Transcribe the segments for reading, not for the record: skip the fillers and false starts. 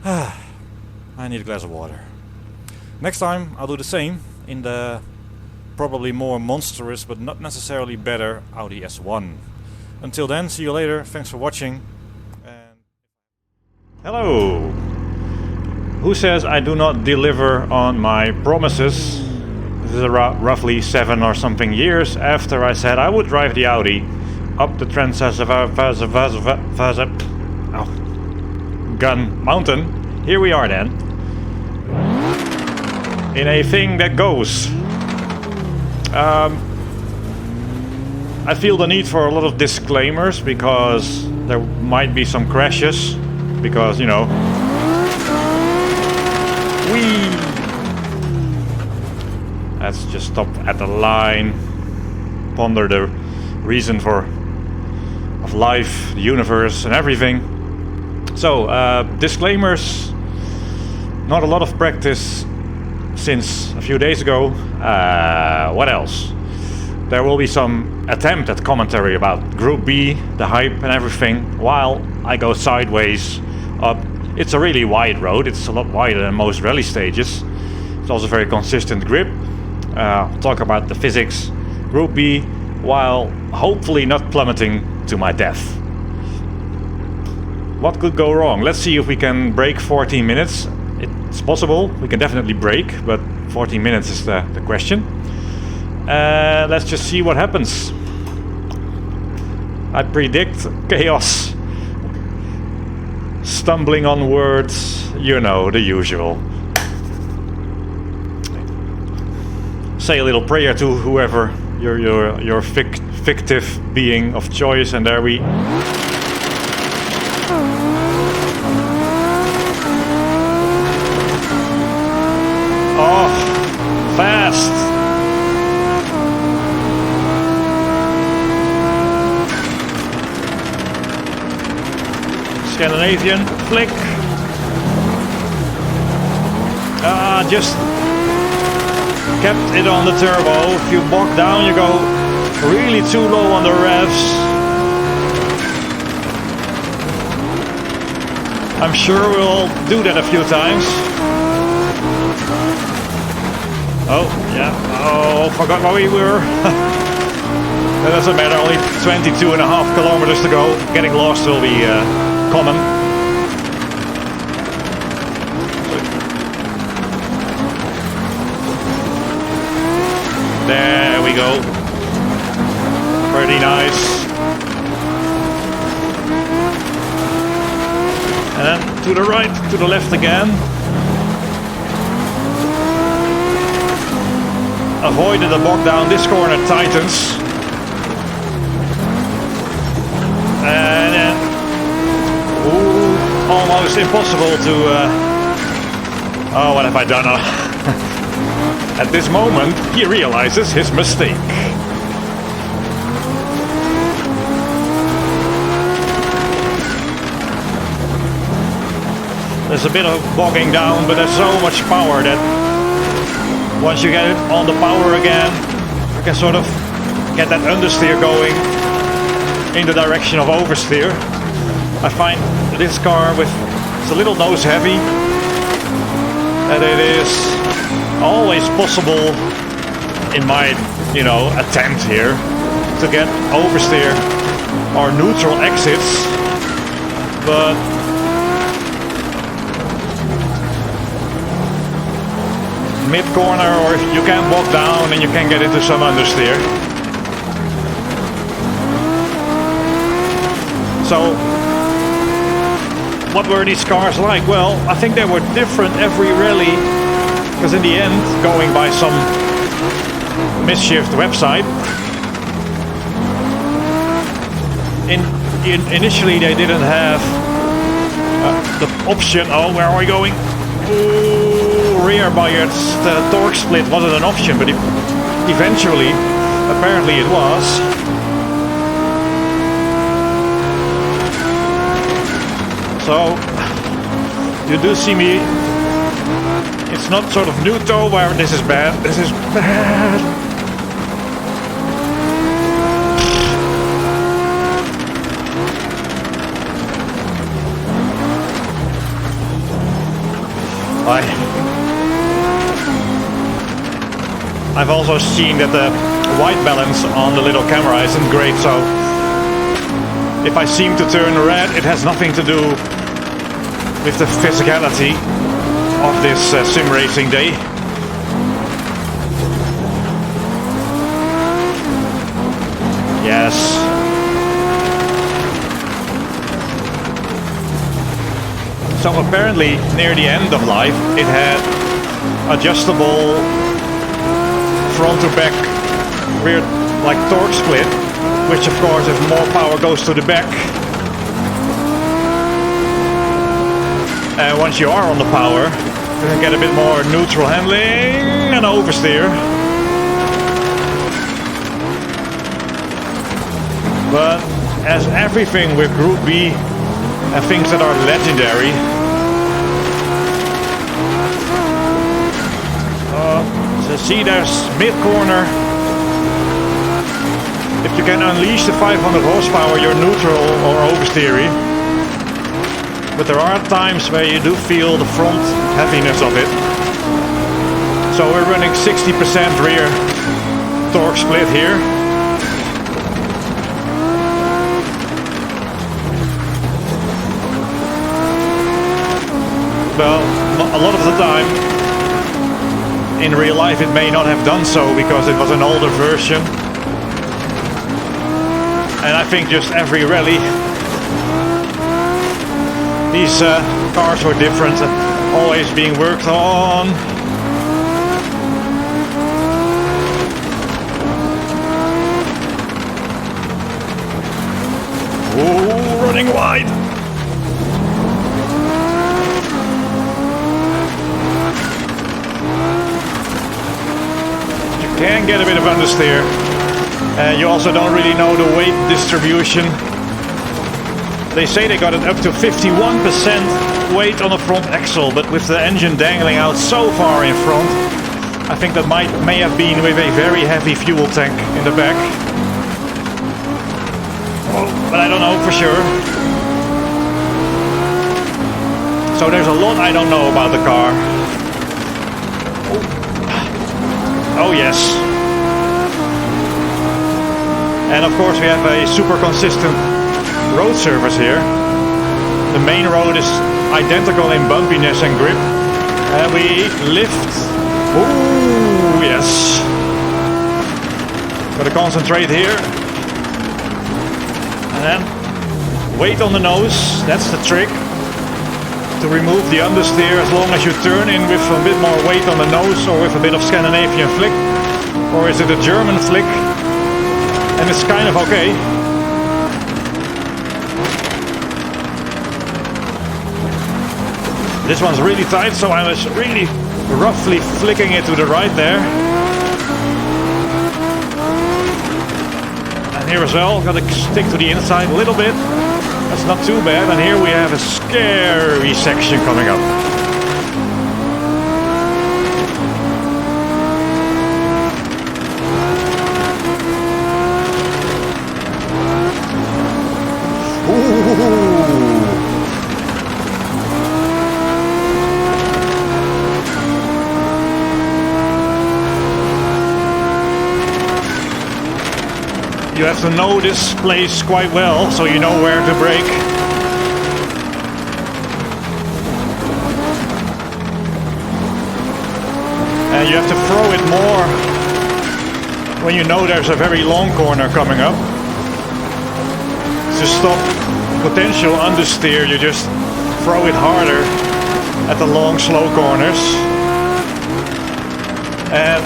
I need a glass of water. Next time I'll do the same in the probably more monstrous but not necessarily better Audi S1. Until then, see you later. Thanks for watching. And hello! Who says I do not deliver on my promises? This is roughly 7 or something years after I said I would drive the Audi up the Gun Mountain. Here we are then. In a thing that goes. I feel the need for a lot of disclaimers because there might be some crashes. Because, you know... Whee! Let's just stop at the line. Ponder the reason of life, the universe and everything. So, disclaimers. Not a lot of practice since a few days ago. What else? There will be some attempt at commentary about Group B, the hype and everything, while I go sideways up. It's a really wide road, it's a lot wider than most rally stages. It's also very consistent grip. Talk about the physics, Group B, while hopefully not plummeting to my death. What could go wrong? Let's see if we can break 14 minutes. It's possible, we can definitely break, but 14 minutes is the question. Let's just see what happens. I predict chaos. Stumbling on words, you know, the usual. Say a little prayer to whoever your fictive being of choice, and there we... Oh, fast! Scandinavian flick. Just kept it on the turbo. If you bog down, you go really too low on the revs. I'm sure we'll do that a few times. Oh, yeah. Oh, forgot where we were. That doesn't matter, only 22.5 kilometers to go. Getting lost will be common. There we go. Pretty nice. And then to the right, to the left again. Avoided the bog down. This corner tightens. And then almost impossible to... oh, what have I done? At this moment, he realizes his mistake. There's a bit of bogging down, but there's so much power that once you get it on the power again, you can sort of get that understeer going in the direction of oversteer. I find this car it's a little nose heavy, and it is always possible in my, attempt here to get oversteer or neutral exits, but mid corner, or you can bog down and you can get into some understeer. So, what were these cars like? Well, I think they were different every rally, because in the end, going by some mischieved website, initially they didn't have the option. Oh, where are we going? Ooh, rear bias, the torque split wasn't an option, but eventually, apparently it was. So, you do see me, it's not sort of neutral where this is bad, this is bad. I've also seen that the white balance on the little camera isn't great, so if I seem to turn red, it has nothing to do with the physicality of this sim racing day. Yes. So apparently near the end of life it had adjustable front to back rear like torque split, which of course if more power goes to the back, and once you are on the power you can get a bit more neutral handling and oversteer. But as everything with Group B and things that are legendary, so see there's mid-corner. If you can unleash the 500 horsepower, you're neutral or oversteery. But there are times where you do feel the front heaviness of it. So we're running 60% rear torque split here. Well, a lot of the time, in real life it may not have done so because it was an older version. And I think just every rally, these cars were different and always being worked on. Ooh, running wide. Can get a bit of understeer. You also don't really know the weight distribution. They say they got it up to 51% weight on the front axle, but with the engine dangling out so far in front, I think that may have been with a very heavy fuel tank in the back. Oh, but I don't know for sure. So there's a lot I don't know about the car. Oh yes. And of course we have a super consistent road surface here. The main road is identical in bumpiness and grip. And we lift. Ooh, yes. Gotta concentrate here. And then weight on the nose, that's the trick. To remove the understeer as long as you turn in with a bit more weight on the nose or with a bit of Scandinavian flick. Or is it a German flick? And it's kind of okay. This one's really tight, so I was really roughly flicking it to the right there. And here as well, gotta stick to the inside a little bit. That's not too bad, and here we have a scary section coming up. Ooh. You have to know this place quite well, so you know where to brake. And you have to throw it more when you know there's a very long corner coming up. To stop potential understeer, you just throw it harder at the long, slow corners. And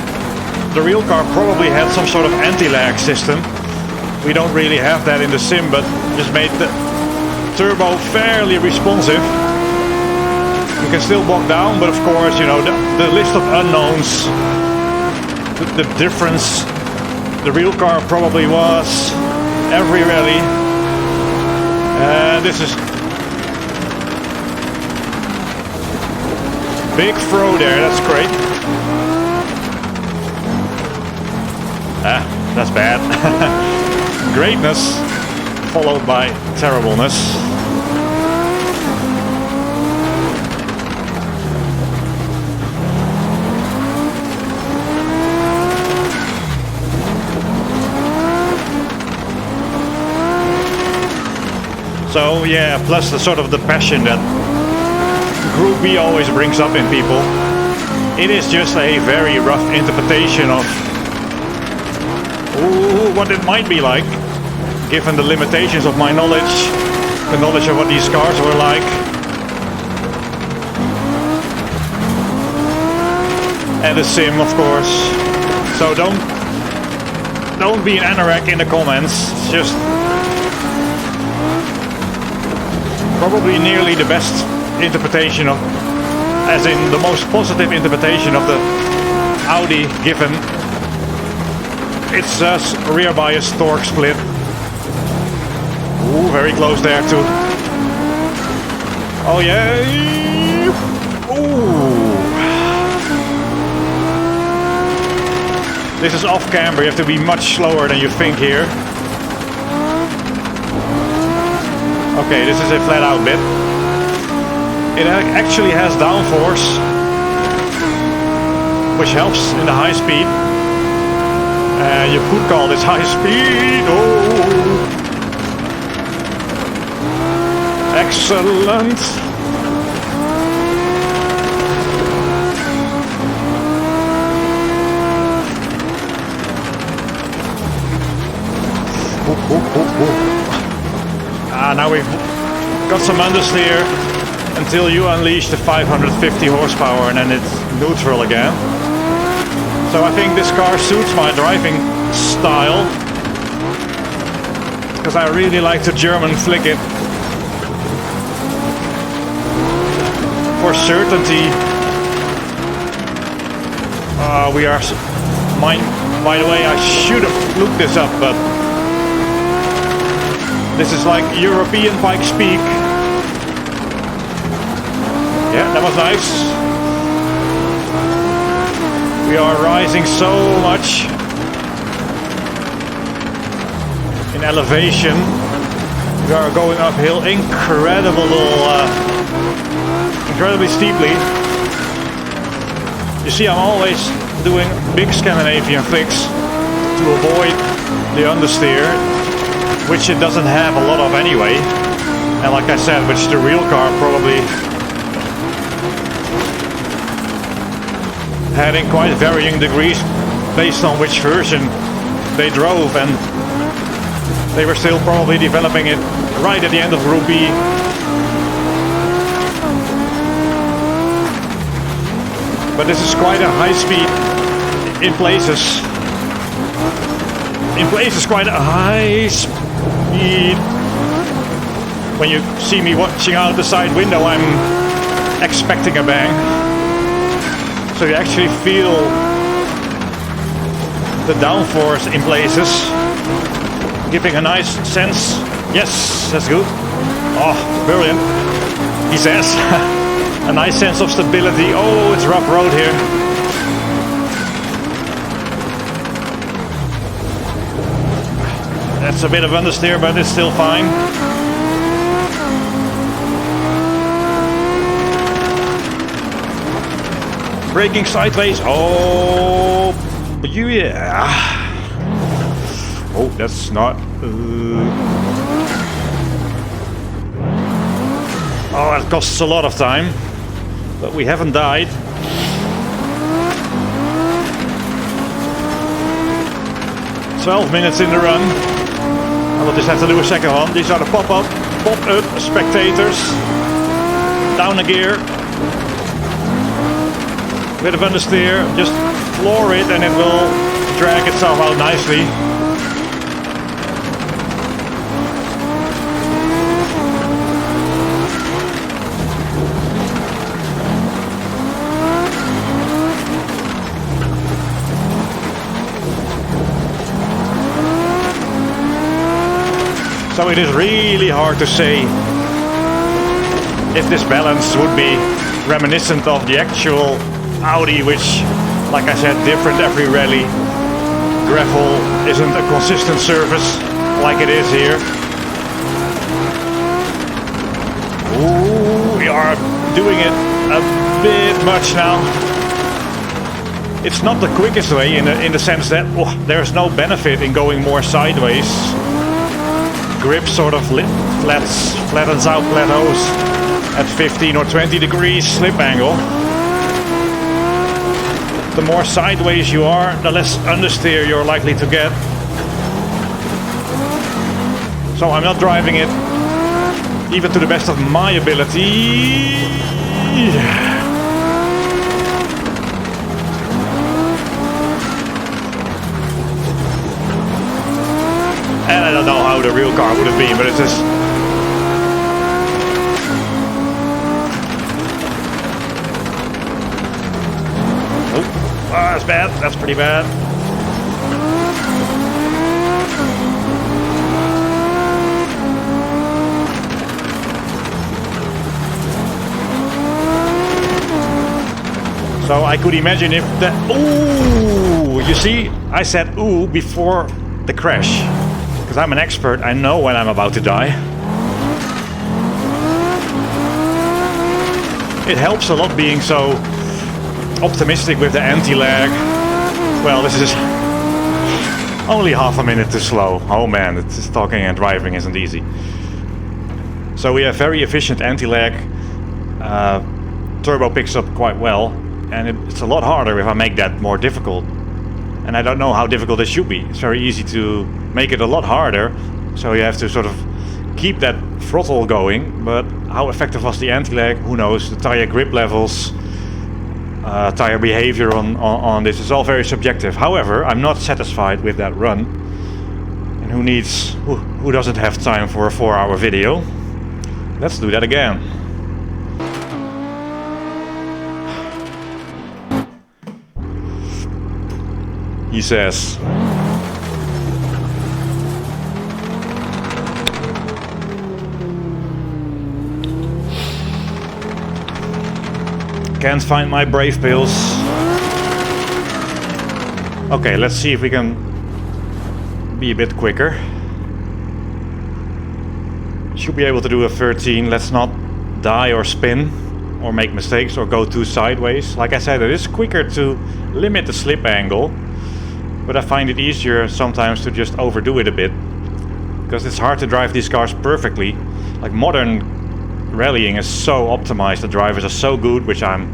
the real car probably had some sort of anti-lag system. We don't really have that in the sim, but just made the turbo fairly responsive. You can still walk down, but of course, you know, the list of unknowns, the difference the real car probably was every rally. This is big throw there, that's great. Ah, that's bad. Greatness followed by terribleness. So yeah, plus the sort of the passion that Group B always brings up in people. It is just a very rough interpretation of what it might be like, given the limitations of my knowledge, the knowledge of what these cars were like. And a sim, of course. So don't be an anorak in the comments. It's just probably nearly the best interpretation of, as in the most positive interpretation of the Audi, given its rear bias torque split. Ooh, very close there too. Oh yeah. Ooh. This is off camber, you have to be much slower than you think here. Okay, this is a flat out bit. It actually has downforce, which helps in the high speed. You could call this high speed. Oh, excellent. Now we've got some understeer until you unleash the 550 horsepower and then it's neutral again. So I think this car suits my driving style, because I really like to German flick it. For certainty, we are... By the way, I should have looked this up, but this is like European bike speak. Yeah, that was nice. We are rising so much in elevation. We are going uphill incredibly steeply. You see, I'm always doing big Scandinavian flicks to avoid the understeer, which it doesn't have a lot of anyway. And like I said, which the real car probably had in quite varying degrees based on which version they drove, and they were still probably developing it right at the end of Group B. But this is quite a high speed in places. In places, quite a high speed. When you see me watching out the side window, I'm expecting a bang. So you actually feel the downforce in places, giving a nice sense. Yes, that's good. Oh, brilliant. He says. A nice sense of stability. Oh, it's rough road here. That's a bit of understeer, but it's still fine. Braking sideways. Oh, yeah. Oh, that's not. Oh, it costs a lot of time, but we haven't died. "12 minutes in the run. I will just have to do a second one. These are the pop-up spectators. Down a gear. Bit of understeer. Just floor it and it will drag itself out nicely. So it is really hard to say if this balance would be reminiscent of the actual Audi, which, like I said, different every rally. Gravel isn't a consistent surface like it is here. Ooh, we are doing it a bit much now. It's not the quickest way in the sense that there's no benefit in going more sideways. grip sort of flattens out plateaus at 15 or 20 degrees slip angle. The more sideways you are, the less understeer you're likely to get. So I'm not driving it even to the best of my ability. And I don't know how the real car would have been, but it's just... Oh, that's bad. That's pretty bad. So I could imagine if the... Ooh! You see, I said ooh before the crash. Because I'm an expert, I know when I'm about to die. It helps a lot being so optimistic with the anti-lag. Well, this is only half a minute too slow. Oh man, it's talking and driving isn't easy. So we have very efficient anti-lag. Turbo picks up quite well. And it's a lot harder if I make that more difficult. And I don't know how difficult it should be. It's very easy to make it a lot harder. So you have to sort of keep that throttle going. But how effective was the anti-lag? Who knows? The tire grip levels, tire behavior on this is all very subjective. However, I'm not satisfied with that run. And who doesn't have time for a 4-hour video? Let's do that again. He says, can't find my brave pills. Okay, let's see if we can be a bit quicker. Should be able to do a 13. Let's not die or spin or make mistakes or go too sideways. Like I said, it is quicker to limit the slip angle. But I find it easier sometimes to just overdo it a bit. Because it's hard to drive these cars perfectly. Like modern rallying is so optimized, the drivers are so good, which I'm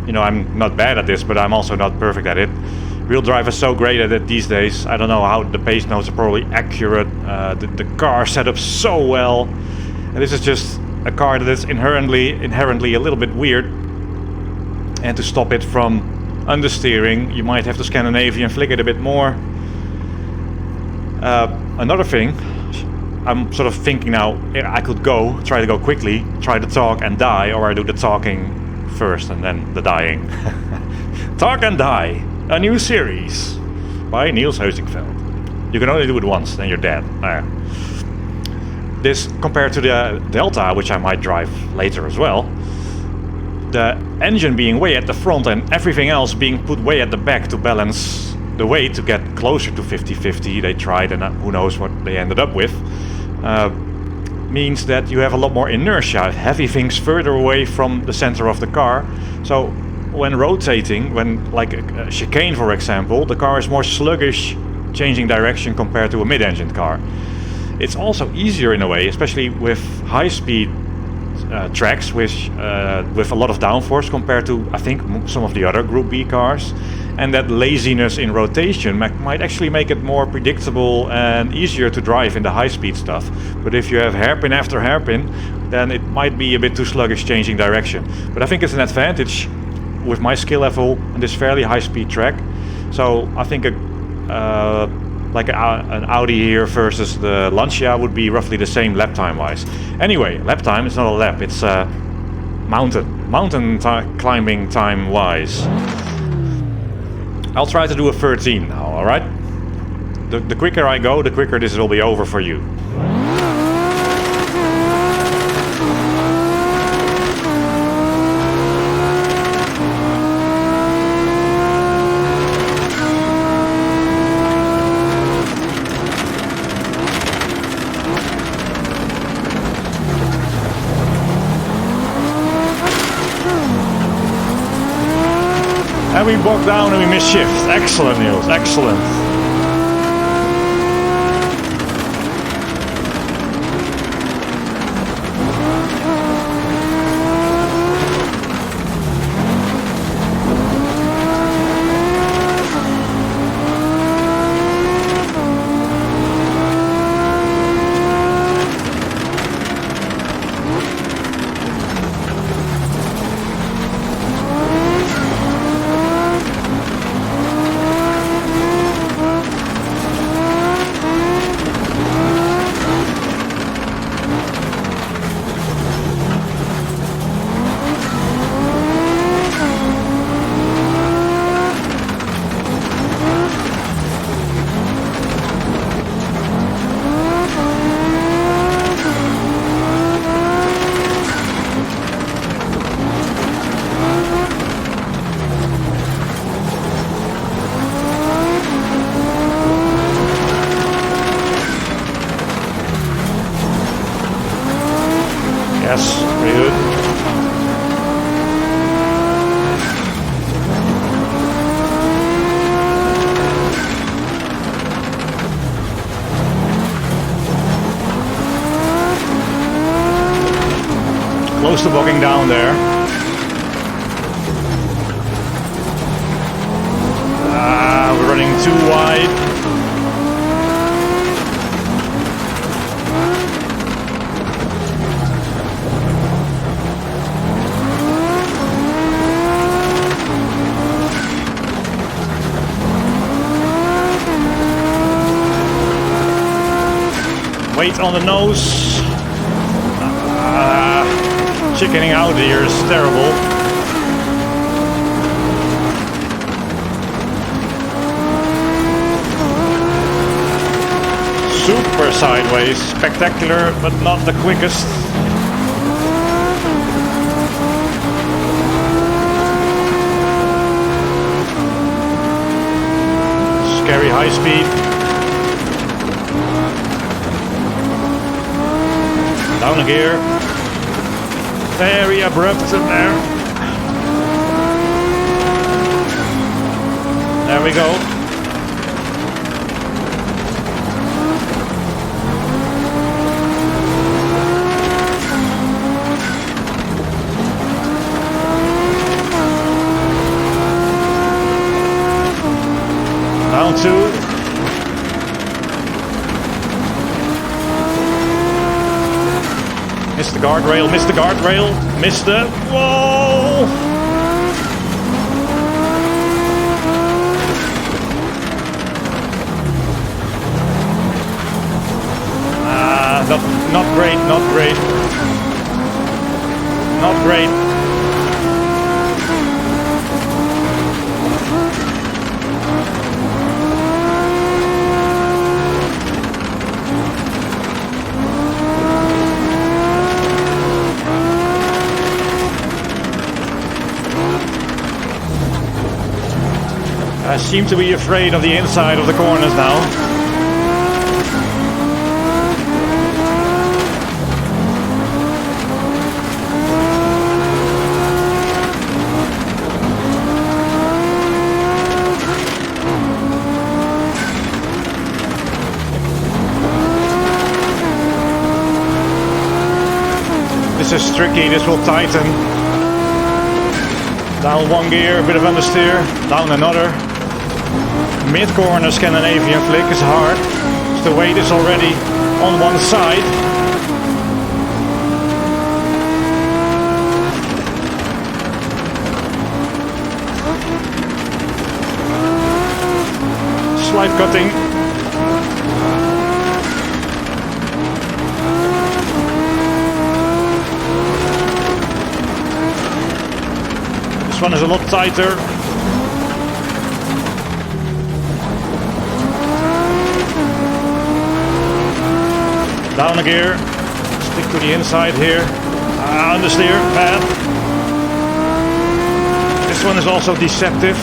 not bad at this, but I'm also not perfect at it. Real drive is so great at it these days. I don't know how the pace notes are probably accurate. The car set up so well. And this is just a car that is inherently a little bit weird. And to stop it from understeering, you might have to Scandinavian flick it a bit more. Another thing, I'm sort of thinking now, I could try to go quickly, try to talk and die, or I do the talking first and then the dying. Talk and Die, a new series by Niels Heusingveld. You can only do it once, then you're dead. This, compared to the Delta, which I might drive later as well, the engine being way at the front and everything else being put way at the back to balance the weight to get closer to 50-50. They tried and who knows what they ended up with. Means that you have a lot more inertia, heavy things further away from the center of the car. So when rotating, when like a chicane for example, the car is more sluggish changing direction compared to a mid-engine car. It's also easier in a way, especially with high-speed tracks with a lot of downforce compared to, I think, some of the other Group B cars. And that laziness in rotation might actually make it more predictable and easier to drive in the high-speed stuff. But if you have hairpin after hairpin, then it might be a bit too sluggish changing direction. But I think it's an advantage with my skill level on this fairly high-speed track. So I think like an Audi here versus the Lancia would be roughly the same lap time wise. Anyway, lap time is not a lap, it's mountain climbing time wise. I'll try to do a 13 now, alright? The quicker I go, the quicker this will be over for you. And we walk down and we miss shift. Excellent, Niels. Excellent. close to bogging down there. We're running too wide. Weight on the nose. Chickening out here is terrible. Super sideways, spectacular, but not the quickest. Scary high speed. Down a gear. Very abrupt in there. There we go. Down two. Missed the guardrail, missed the guardrail, missed it. Whoa! Not great, not great. Not great. I seem to be afraid of the inside of the corners now. This is tricky, this will tighten. Down one gear, a bit of understeer, down another. Mid-corner Scandinavian flick is hard. The weight is already on one side. Slight cutting. This one is a lot tighter. Down a gear, stick to the inside here, understeer, bad. This one is also deceptive.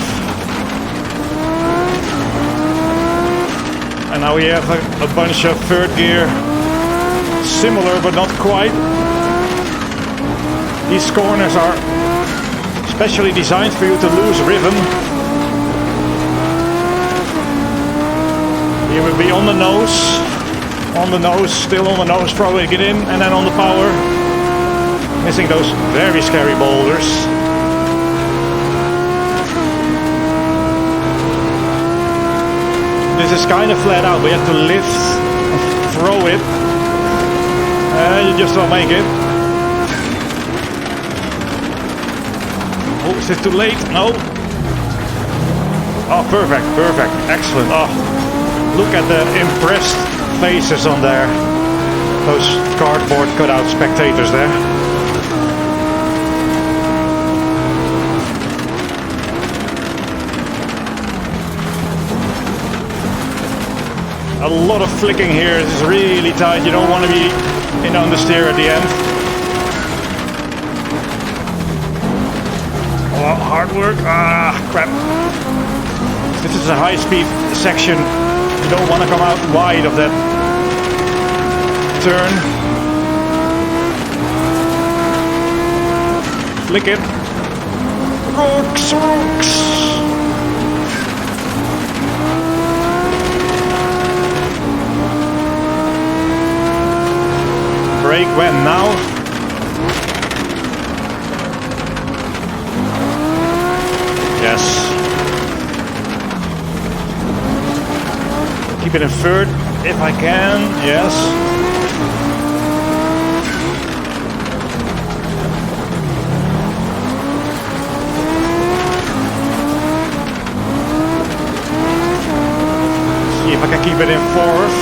And now we have a bunch of third gear, similar but not quite. These corners are specially designed for you to lose rhythm. Here will be on the nose. On the nose, still on the nose, probably get in, and then on the power. Missing those very scary boulders. This is kind of flat out, we have to lift, throw it. You just don't make it. Oh, is it too late? No. Oh, perfect, perfect, excellent. Oh, look at the impressed faces on there. Those cardboard cutout spectators there. A lot of flicking here. This is really tight. You don't want to be in understeer at the end. Oh, hard work. Ah, crap. This is a high-speed section. You don't want to come out wide of that turn. Flick it. Rocks, rocks. Brake when now. Yes. Keep it in third if I can. Yes. See if I can keep it in fourth.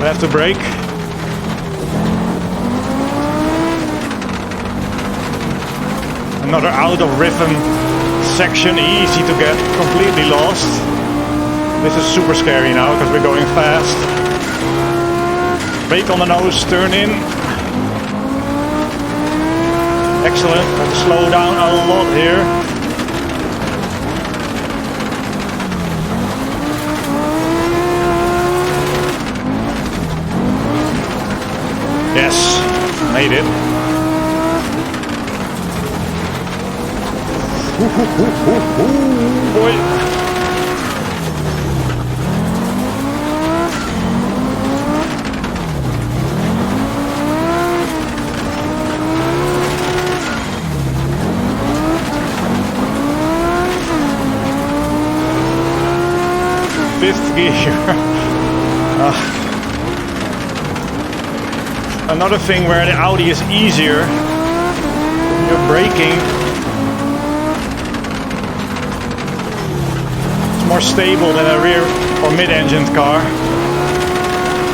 I have to brake. Another out of rhythm section, easy to get completely lost. This is super scary now because we're going fast. Brake on the nose, turn in. Excellent, have to slow down a lot here. Yes, made it. Boy. Fifth gear. Another thing where the Audi is easier, you're braking. More stable than a rear or mid-engined car.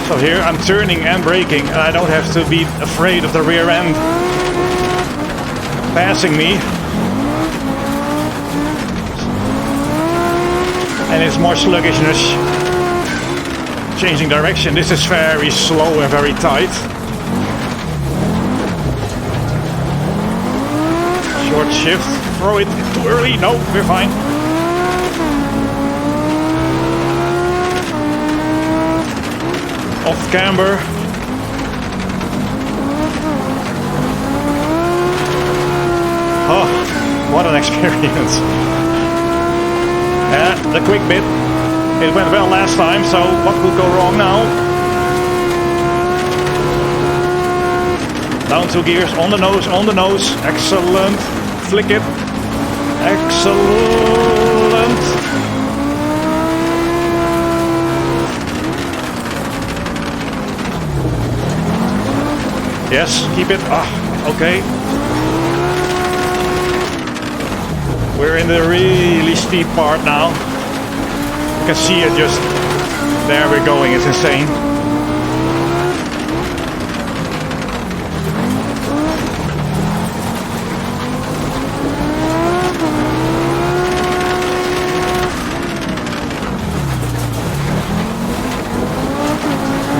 So here I'm turning and braking and I don't have to be afraid of the rear end passing me. And it's more sluggishness changing direction. This is very slow and very tight. Short shift, throw it too early. No, we're fine. Off camber. Oh, what an experience. The quick bit. It went well last time, so what could go wrong now? Down 2 gears, on the nose, on the nose. Excellent. Flick it. Excellent. Yes, keep it. Okay. We're in the really steep part now. You can see it just there we're going. It's insane.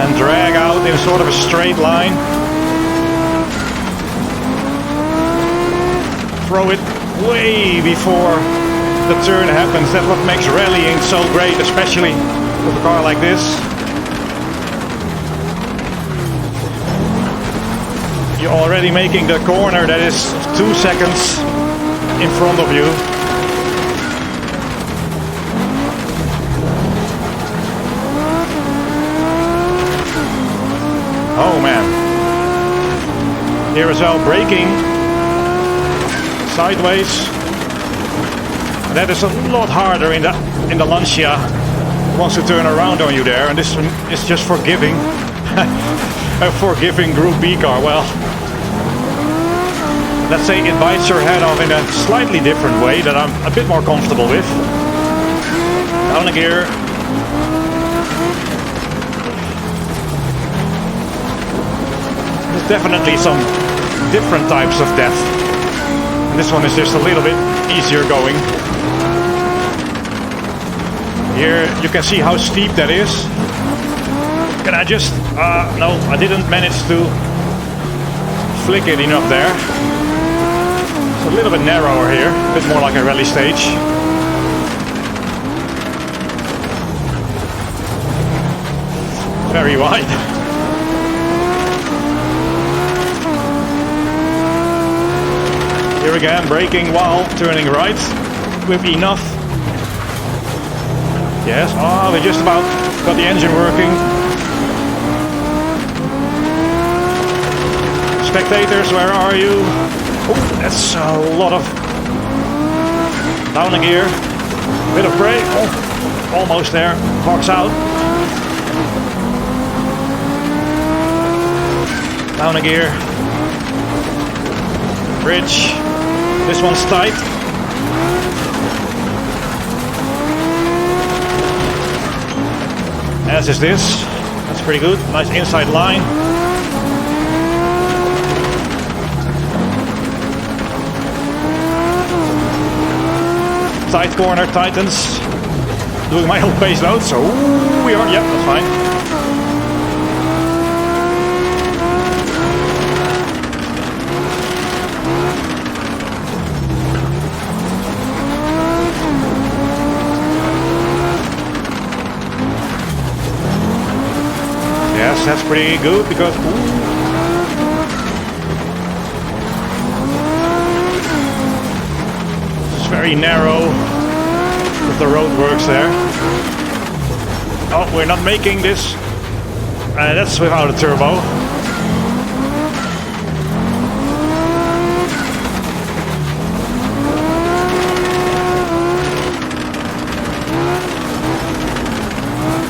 And drag out in sort of a straight line. Throw it way before the turn happens. That's what makes rallying so great, especially with a car like this. You're already making the corner that is 2 seconds in front of you. Oh man. Here as well, braking. Sideways. That is a lot harder in the Lancia. It wants to turn around on you there, and this one is just forgiving. A forgiving Group B car. Well, let's say it bites your head off in a slightly different way that I'm a bit more comfortable with. Down a gear. There's definitely some different types of death. And this one is just a little bit easier going. Here you can see how steep that is. Can I just... no, I didn't manage to flick it enough there. It's a little bit narrower here, a bit more like a rally stage. Very wide. Here again, braking while turning right with enough. Yes, we just about got the engine working. Spectators, where are you? Oh, that's a lot of Down a gear. Bit of brake. Oh, almost there. Box out. Down a gear. Bridge. This one's tight. As is this. That's pretty good. Nice inside line. Tight corner, tightens. Doing my own base load, so we are, yeah, that's fine. Yes, that's pretty good because it's very narrow with the roadworks there. Oh, we're not making this. That's without a turbo.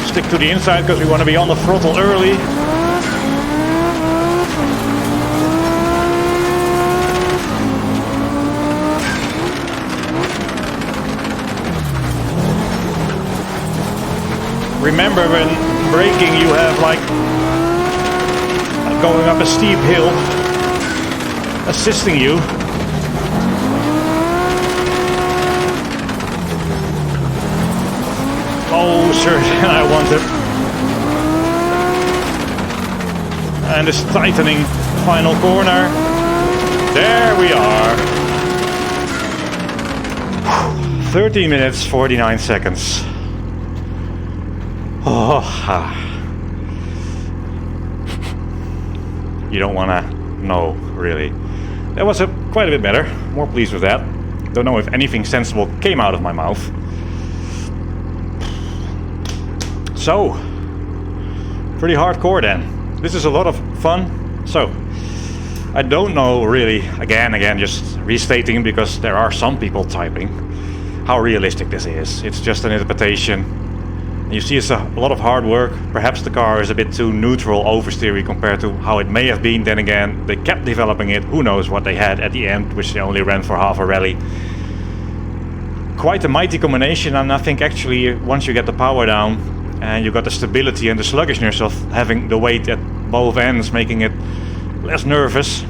Stick to the inside because we want to be on the throttle early. Remember, when braking you have like going up a steep hill assisting you. Closer than I wanted. And this tightening final corner. There we are. 13 minutes, 49 seconds. Oh, you don't want to know, really. That was quite a bit better. More pleased with that. Don't know if anything sensible came out of my mouth. So, pretty hardcore then. This is a lot of fun. So, I don't know really, again, just restating because there are some people typing, how realistic this is. It's just an interpretation. You see it's a lot of hard work. Perhaps the car is a bit too neutral oversteery compared to how it may have been. Then again, they kept developing it. Who knows what they had at the end, which they only ran for half a rally. Quite a mighty combination, and I think actually once you get the power down and you got the stability and the sluggishness of having the weight at both ends, making it less nervous.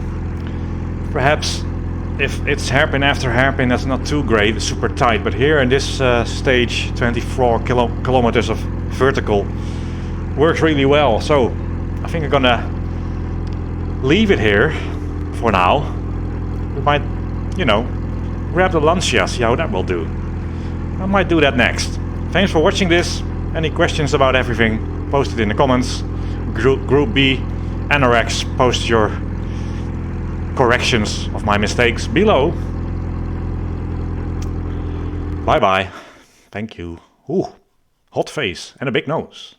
Perhaps if it's hairpin after hairpin, that's not too great, it's super tight. But here in this stage, 24 kilometers of vertical works really well. So I think I'm gonna leave it here for now. We might, grab the Lancia, see how that will do. I might do that next. Thanks for watching this. Any questions about everything, post it in the comments. Group B, Anorex, post your corrections of my mistakes below. Bye bye. Thank you. Ooh, hot face and a big nose.